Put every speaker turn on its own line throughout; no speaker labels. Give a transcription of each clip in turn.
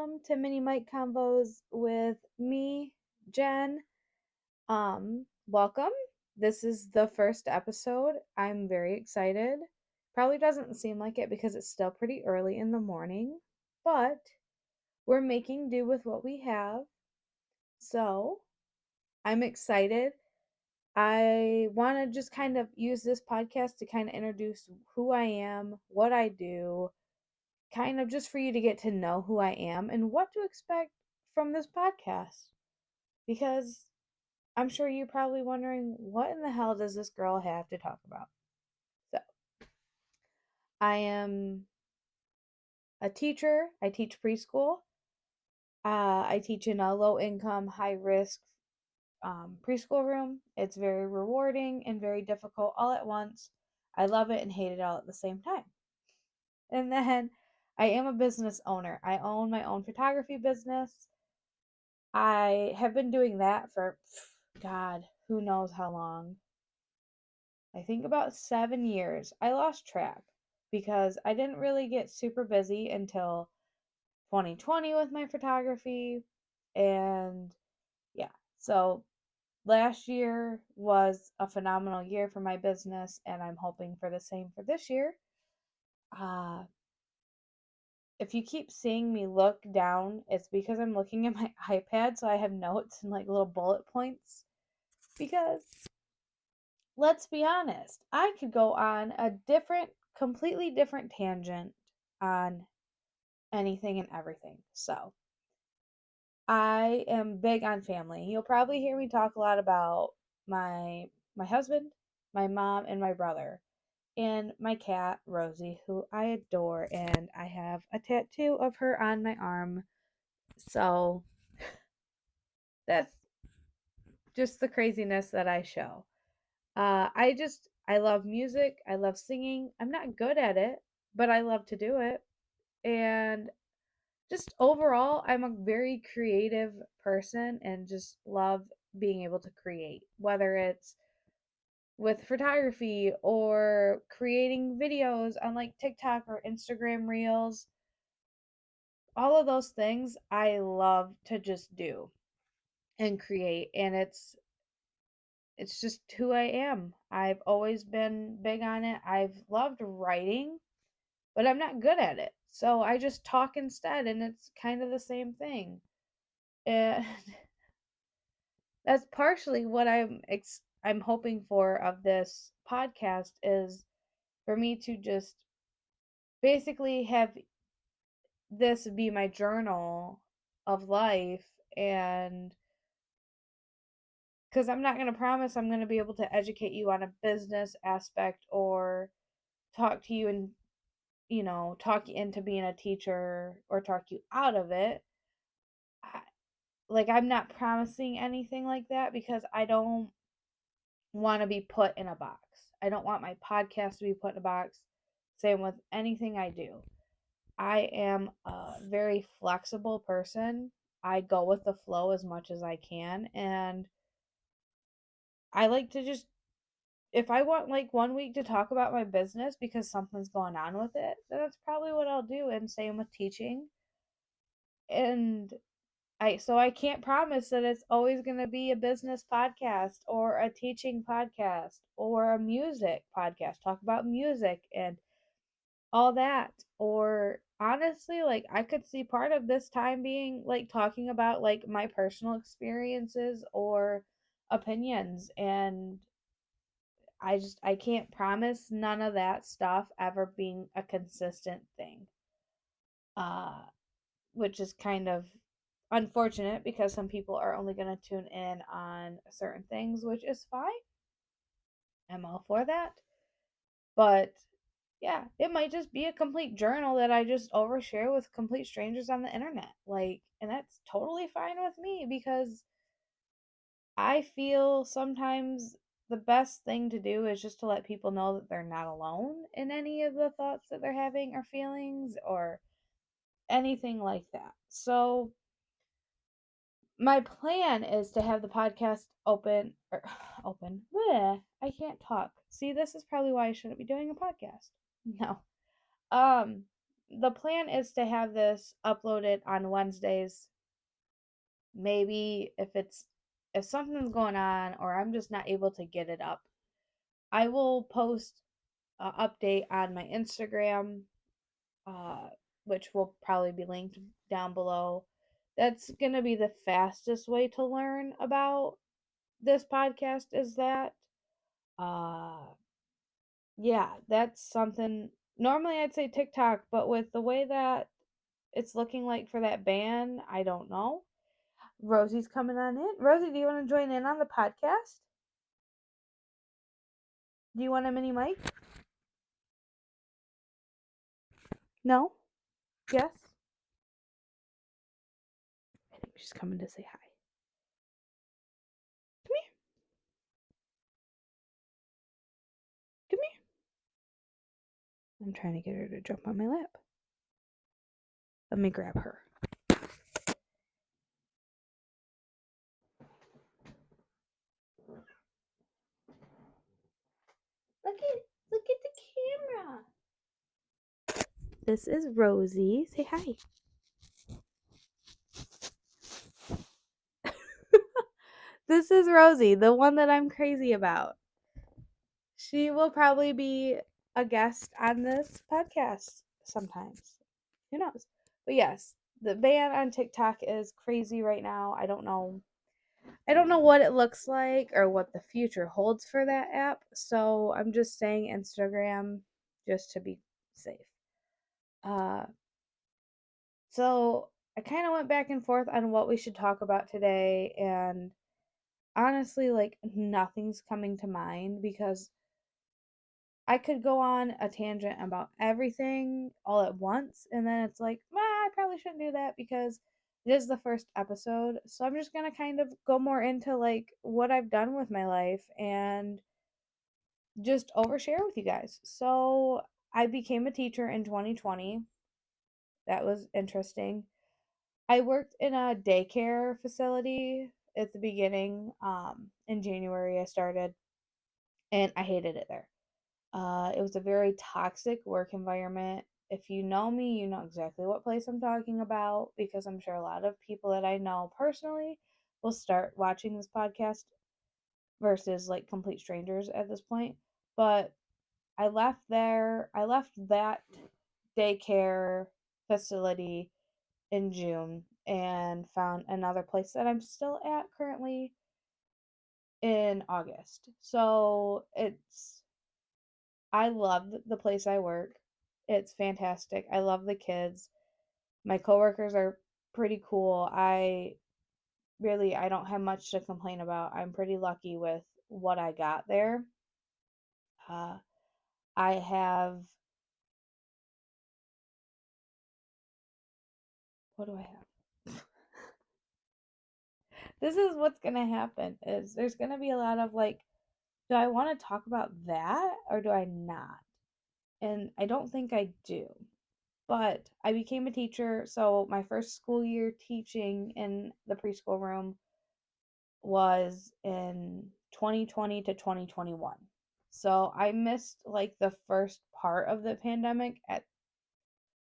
welcome to Mini Mic Convos with me, Jen. Welcome. This is the first episode. I'm very excited. Probably doesn't seem like it because it's still pretty early in the morning, but we're making do with what we have. So I'm excited. I want to just kind of use this podcast to kind of introduce who I am, what I do, kind of just for you to get to know who I am and what to expect from this podcast. Because I'm sure you're probably wondering, what in the hell does this girl have to talk about? So, I am a teacher. I teach preschool. I teach in a low income, high risk preschool room. It's very rewarding and very difficult all at once. I love it and hate it all at the same time. And then I am a business owner. I own my own photography business. I have been doing that for, God, who knows how long. I think about 7 years. I lost track because I didn't really get super busy until 2020 with my photography. And yeah, so last year was a phenomenal year for my business, and I'm hoping for the same for this year. Uh, if you keep seeing me look down, it's because I'm looking at my iPad, so I have notes and like little bullet points. Because let's be honest, I could go on a completely different tangent on anything and everything. So, I am big on family. You'll probably hear me talk a lot about my husband, my mom, and my brother, and my cat Rosie, who I adore, and I have a tattoo of her on my arm. So, that's just the craziness that I show. I love music. I love singing. I'm not good at it, but I love to do it. And just overall, I'm a very creative person and just love being able to create, whether it's with photography or creating videos on like TikTok or Instagram Reels. All of those things I love to just do and create, and it's just who I am. I've always been big on it. I've loved writing, but I'm not good at it. So I just talk instead, and it's kind of the same thing. And that's partially what I'm hoping for of this podcast is for me to just basically have this be my journal of life, and because I'm not going to promise I'm going to be able to educate you on a business aspect or talk to you and talk you into being a teacher or talk you out of it. I'm not promising anything like that because I don't want to be put in a box. I don't want my podcast to be put in a box. Same with anything I do. I am a very flexible person. I go with the flow as much as I can, and I like to just, if I want like 1 week to talk about my business because something's going on with it, then that's probably what I'll do. And same with teaching. And I can't promise that it's always going to be a business podcast or a teaching podcast or a music podcast, talk about music and all that. Or honestly, like I could see part of this time being like talking about like my personal experiences or opinions, and I can't promise none of that stuff ever being a consistent thing. Uh which is kind of unfortunate because some people are only going to tune in on certain things, which is fine. I'm all for that. But yeah, it might just be a complete journal that I just overshare with complete strangers on the internet. And that's totally fine with me because I feel sometimes the best thing to do is just to let people know that they're not alone in any of the thoughts that they're having or feelings or anything like that. So, my plan is to have the podcast open. Bleh, I can't talk. See, this is probably why I shouldn't be doing a podcast. No. Um, the plan is to have this uploaded on Wednesdays. Maybe if something's going on or I'm just not able to get it up, I will post an update on my Instagram, uh, which will probably be linked down below. That's going to be the fastest way to learn about this podcast is that. Uh, yeah, that's something. Normally I'd say TikTok, but with the way that it's looking like for that ban, I don't know. Rosie's coming on in. Rosie, do you want to join in on the podcast? Do you want a mini mic? No? Yes? I think she's coming to say hi. Come here. Come here. I'm trying to get her to jump on my lap. Let me grab her. Look at the camera. This is Rosie. Say hi. This is Rosie, the one that I'm crazy about. She will probably be a guest on this podcast sometimes. Who knows? But yes, the ban on TikTok is crazy right now. I don't know. I don't know what it looks like or what the future holds for that app. So I'm just saying Instagram just to be safe. Uh so I kind of went back and forth on what we should talk about today, and honestly, like, nothing's coming to mind because I could go on a tangent about everything all at once, and then it's like, I probably shouldn't do that because it is the first episode. So I'm just gonna kind of go more into like what I've done with my life and just overshare with you guys. So I became a teacher in 2020. That was interesting. I worked in a daycare facility at the beginning. In January I started, and I hated it there. It was a very toxic work environment. If you know me, you know exactly what place I'm talking about because I'm sure a lot of people that I know personally will start watching this podcast versus like complete strangers at this point. But I left there, I left that daycare facility in June and found another place that I'm still at currently in August. So I love the place I work. It's fantastic. I love the kids. My coworkers are pretty cool. I don't have much to complain about. I'm pretty lucky with what I got there. Uh, I have what do I have? This is what's gonna happen is there's gonna be a lot of like, do I want to talk about that or do I not? And I don't think I do. But I became a teacher, so my first school year teaching in the preschool room was in 2020 to 2021. So I missed like the first part of the pandemic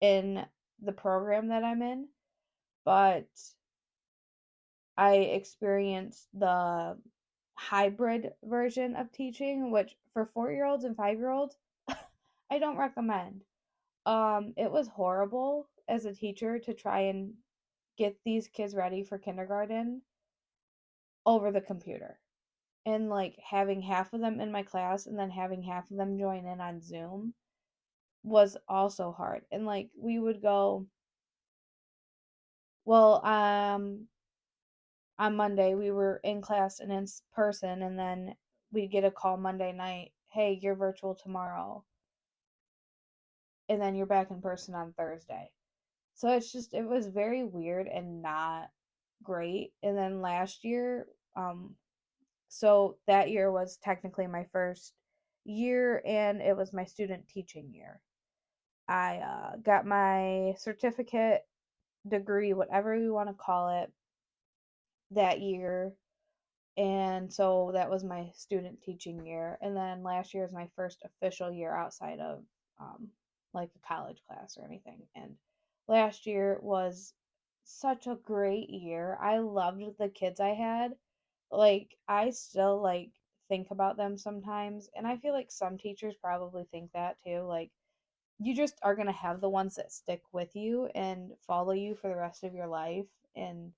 in the program that I'm in, but I experienced the hybrid version of teaching, which for 4-year-olds and 5-year-olds, I don't recommend. It was horrible as a teacher to try and get these kids ready for kindergarten over the computer. And like having half of them in my class and then having half of them join in on Zoom was also hard. And like we would go, well, on Monday we were in class and in person, and then we'd get a call Monday night, hey, you're virtual tomorrow, and then you're back in person on Thursday. So it was very weird and not great. And then last year, so that year was technically my first year and it was my student teaching year. I got my certificate, degree, whatever you want to call it, that year. And so that was my student teaching year. And then last year is my first official year outside of like a college class or anything. And last year was such a great year. I loved the kids I had. Like, I still like think about them sometimes, and I feel like some teachers probably think that too. Like, you just are going to have the ones that stick with you and follow you for the rest of your life, and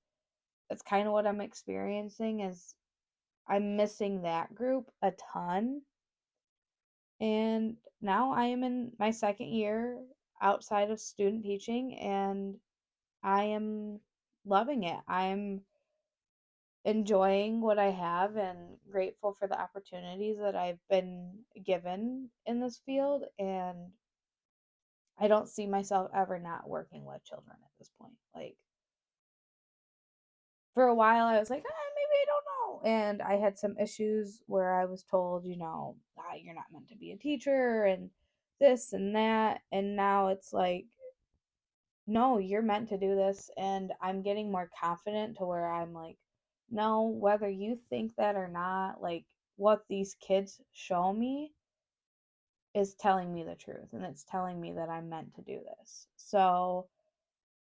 that's kind of what I'm experiencing is I'm missing that group a ton. And now I am in my second year outside of student teaching, and I am loving it. I'm enjoying what I have and grateful for the opportunities that I've been given in this field. And I don't see myself ever not working with children at this point. Like, for a while, I was like, maybe I don't know. And I had some issues where I was told, you're not meant to be a teacher and this and that. And now it's like, no, you're meant to do this. And I'm getting more confident to where I'm like, no, whether you think that or not, like what these kids show me is telling me the truth. And it's telling me that I'm meant to do this. So,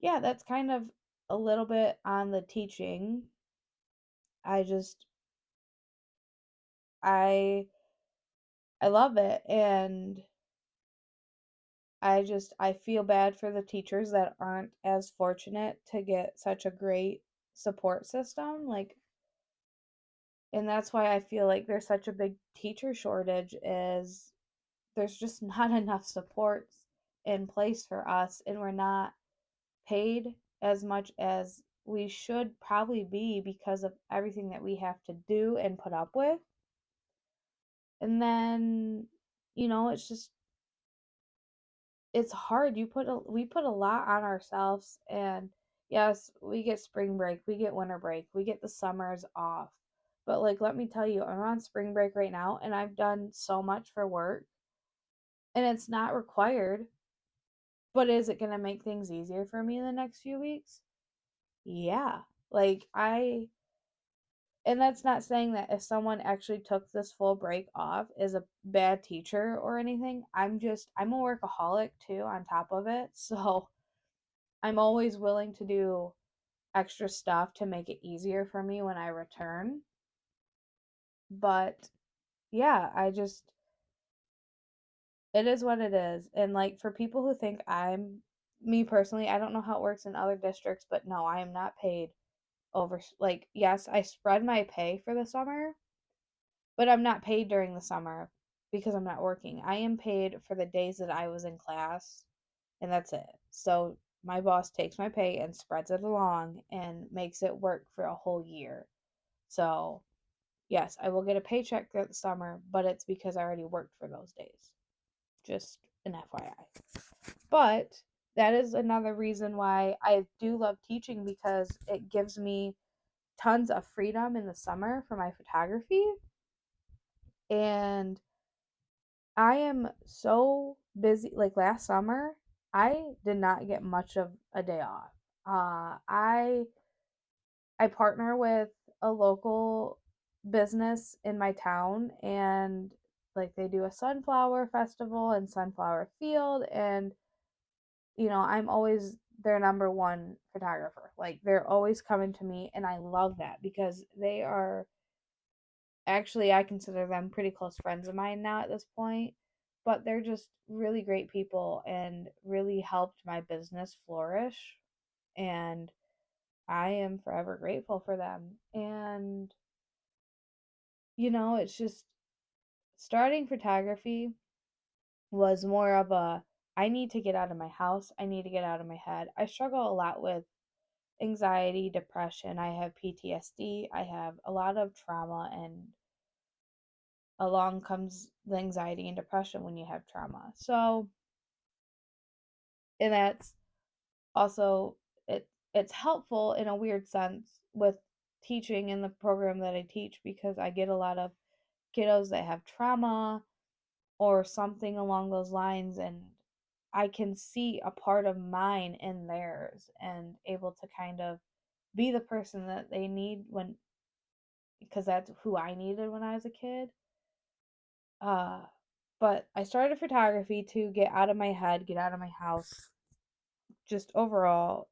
yeah, that's kind of a little bit on the teaching. I just, I, I love it. And I feel bad for the teachers that aren't as fortunate to get such a great support system. Like, and that's why I feel like there's such a big teacher shortage is there's just not enough supports in place for us, and we're not paid as much as we should probably be because of everything that we have to do and put up with. And then, it's just it's hard. We put a lot on ourselves, and yes, we get spring break, we get winter break, we get the summers off. But like, let me tell you, I'm on spring break right now and I've done so much for work, and it's not required, but is it going to make things easier for me in the next few weeks? Yeah. Like, and that's not saying that if someone actually took this full break off is a bad teacher or anything. I'm a workaholic too on top of it. So I'm always willing to do extra stuff to make it easier for me when I return. But yeah, it is what it is. And like, for people who think me personally, I don't know how it works in other districts, but no, I am not paid over, like, yes, I spread my pay for the summer, but I'm not paid during the summer because I'm not working. I am paid for the days that I was in class, and that's it. So my boss takes my pay and spreads it along and makes it work for a whole year. So, yes, I will get a paycheck throughout the summer, but it's because I already worked for those days. Just an FYI. But that is another reason why I do love teaching, because it gives me tons of freedom in the summer for my photography. And I am so busy. Like, last summer, I did not get much of a day off. I partner with a local business in my town, and like, they do a sunflower festival and sunflower field, and I'm always their number one photographer. Like, they're always coming to me, and I love that because they are actually, I consider them pretty close friends of mine now at this point, but they're just really great people and really helped my business flourish, and I am forever grateful for them. And it's just, starting photography was more of a, I need to get out of my house, I need to get out of my head. I struggle a lot with anxiety, depression, I have PTSD, I have a lot of trauma, and along comes the anxiety and depression when you have trauma. So, and that's also, it's helpful in a weird sense with teaching in the program that I teach, because I get a lot of kiddos that have trauma or something along those lines, and I can see a part of mine in theirs and able to kind of be the person that they need because that's who I needed when I was a kid. But I started photography to get out of my head, get out of my house. Just overall,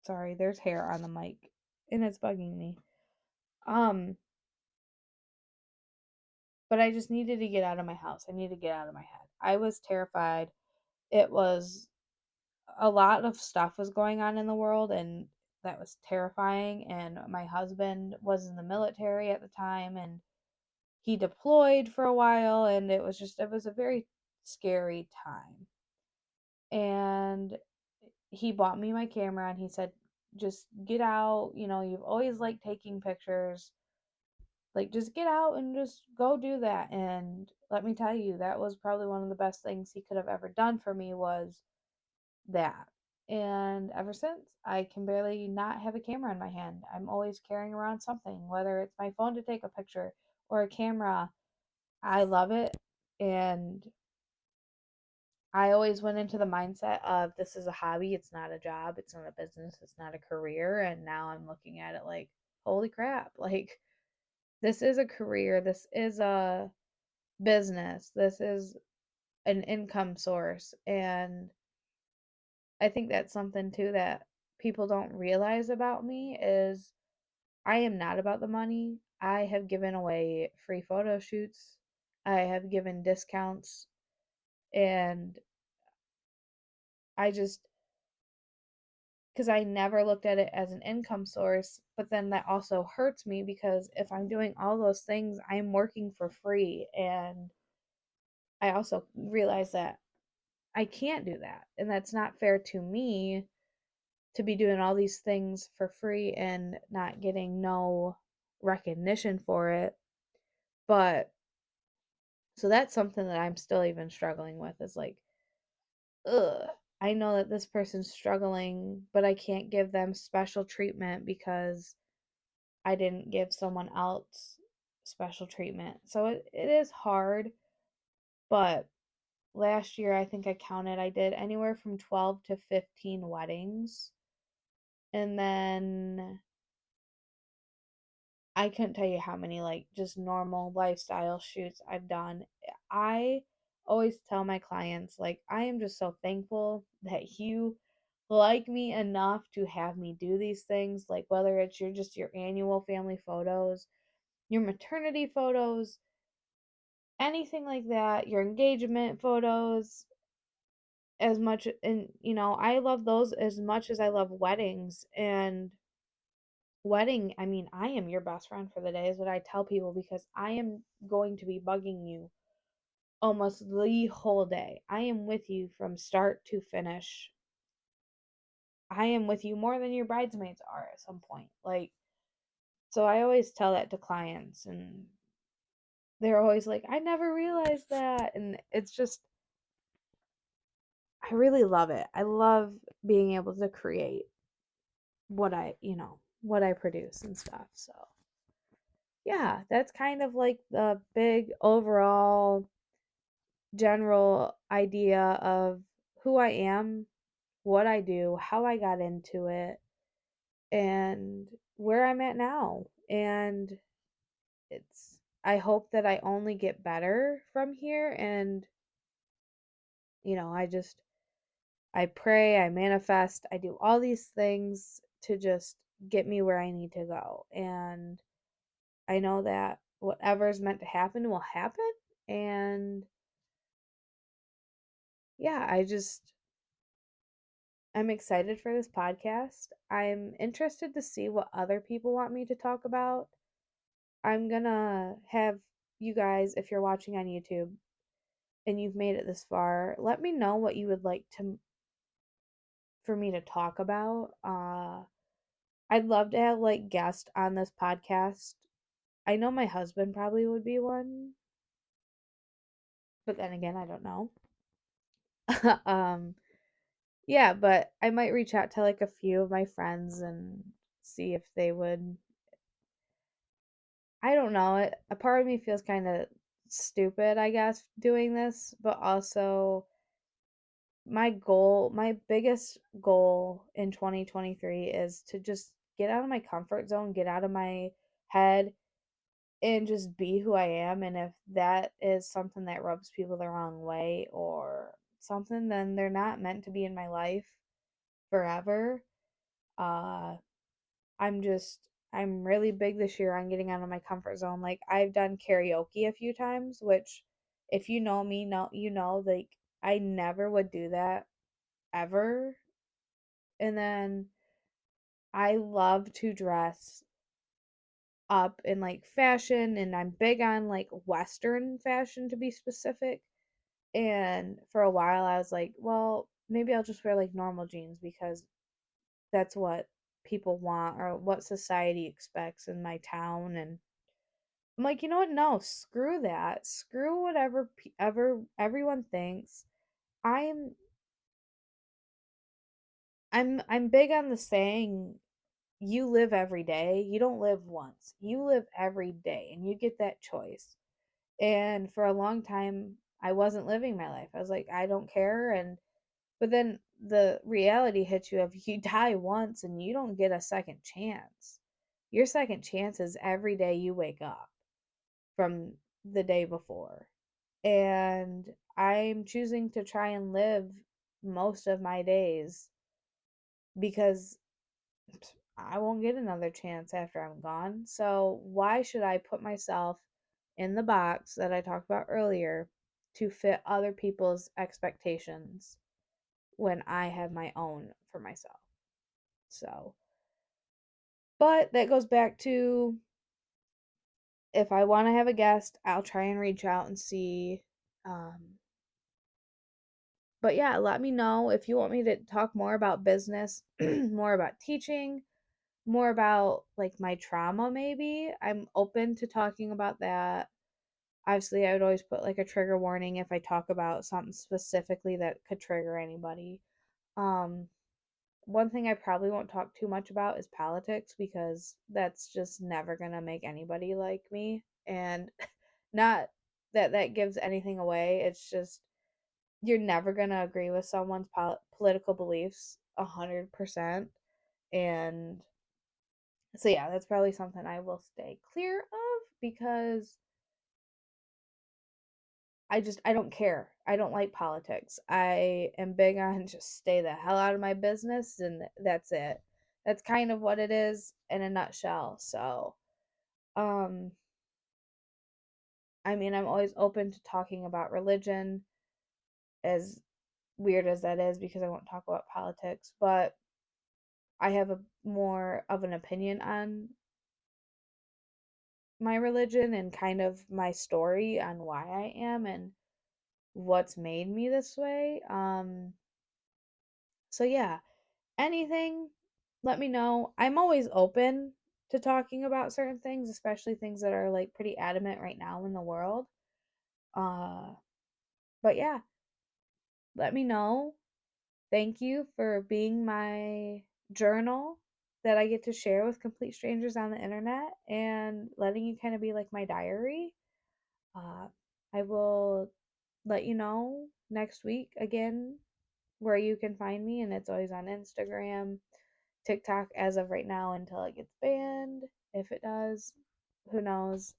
sorry, there's hair on the mic and it's bugging me. Um, but I just needed to get out of my house. I needed to get out of my head. I was terrified. It was a lot of stuff was going on in the world, and that was terrifying. And my husband was in the military at the time, and he deployed for a while, and it was a very scary time. And he bought me my camera and he said, just get out, you've always liked taking pictures, like just get out and just go do that. And let me tell you, that was probably one of the best things he could have ever done for me, was that. And ever since, I can barely not have a camera in my hand. I'm always carrying around something, whether it's my phone to take a picture or a camera. I love it. And I always went into the mindset of, this is a hobby, it's not a job, it's not a business, it's not a career. And now I'm looking at it like, holy crap, like, this is a career, this is a business, this is an income source. And I think that's something too that people don't realize about me is I am not about the money. I have given away free photo shoots. I have given discounts, and I just, because I never looked at it as an income source, but then that also hurts me because if I'm doing all those things, I'm working for free. And I also realize that I can't do that. And that's not fair to me to be doing all these things for free and not getting no recognition for it. But so that's something that I'm still even struggling with, is like, ugh, I know that this person's struggling, but I can't give them special treatment because I didn't give someone else special treatment. So it is hard, but last year I think I counted, I did anywhere from 12 to 15 weddings. And then I couldn't tell you how many, like, just normal lifestyle shoots I've done. I always tell my clients, like, I am just so thankful that you like me enough to have me do these things, like whether it's your annual family photos, your maternity photos, anything like that, your engagement photos, as much. And I love those as much as I love weddings. And I mean, I am your best friend for the day, is what I tell people, because I am going to be bugging you almost the whole day. I am with you from start to finish. I am with you more than your bridesmaids are at some point. Like, so I always tell that to clients, and they're always like, I never realized that. And it's just, I really love it. I love being able to create what I produce and stuff. So, yeah, that's kind of like the big overall general idea of who I am, what I do, how I got into it, and where I'm at now. And I hope that I only get better from here. And, I pray, I manifest, I do all these things to just get me where I need to go. And I know that whatever's meant to happen will happen. And yeah, I'm excited for this podcast. I'm interested to see what other people want me to talk about. I'm gonna have you guys, if you're watching on YouTube and you've made it this far, let me know what you would like to for me to talk about. I'd love to have like guests on this podcast. I know my husband probably would be one, but then again, I don't know. um, yeah, but I might reach out to like a few of my friends and see if they would. I don't know. A part of me feels kind of stupid, I guess, doing this, but also my biggest goal in 2023 is to just get out of my comfort zone, get out of my head, and just be who I am. And if that is something that rubs people the wrong way or something, then they're not meant to be in my life forever. Uh, I'm really big this year on getting out of my comfort zone. Like I've done karaoke a few times, which if you know me, like I never would do that ever. And then I love to dress up in like fashion, and I'm big on like Western fashion to be specific. And for a while I was like, well, maybe I'll just wear like normal jeans because that's what people want or what society expects in my town. And I'm like, you know what? No, screw that. Screw whatever ever everyone thinks. I'm I'm big on the saying you live every day. You don't live once. You live every day and you get that choice. And for a long time I wasn't living my life. I was like, I don't care. And but then the reality hits you of you die once and you don't get a second chance. Your second chance is every day you wake up from the day before. And I'm choosing to try and live most of my days because I won't get another chance after I'm gone. So why should I put myself in the box that I talked about earlier to fit other people's expectations when I have my own for myself? So, but that goes back to if I want to have a guest, I'll try and reach out and see. But yeah, let me know if you want me to talk more about business, more about teaching, more about like my trauma, maybe. I'm open to talking about that. Obviously, I would always put like a trigger warning if I talk about something specifically that could trigger anybody. Um, One thing I probably won't talk too much about is politics because that's just never gonna make anybody like me. And not that that gives anything away. It's just you're never gonna agree with someone's political beliefs 100%. And so yeah, that's probably something I will stay clear of because I don't care. I don't like politics. I am big on just stay the hell out of my business and that's it. That's kind of what it is in a nutshell. So, um I mean, I'm always open to talking about religion, as weird as that is because I won't talk about politics, but I have a more of an opinion on my religion and kind of my story on why I am and what's made me this way. So yeah, anything, let me know. I'm always open to talking about certain things, especially things that are like pretty adamant right now in the world. Uh, but yeah, let me know. Thank you for being my journal that I get to share with complete strangers on the internet and letting you kind of be like my diary. Uh, I will let you know next week again where you can find me, and it's always on Instagram, TikTok as of right now until it gets banned. If it does, who knows?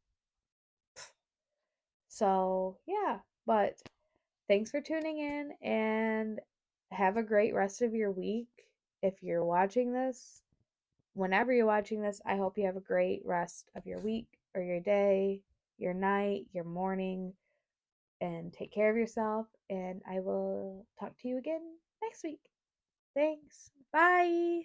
So, yeah, but thanks for tuning in and have a great rest of your week. If you're watching this, whenever you're watching this, I hope you have a great rest of your week or your day, your night, your morning, and take care of yourself. And I will talk to you again next week. Thanks. Bye.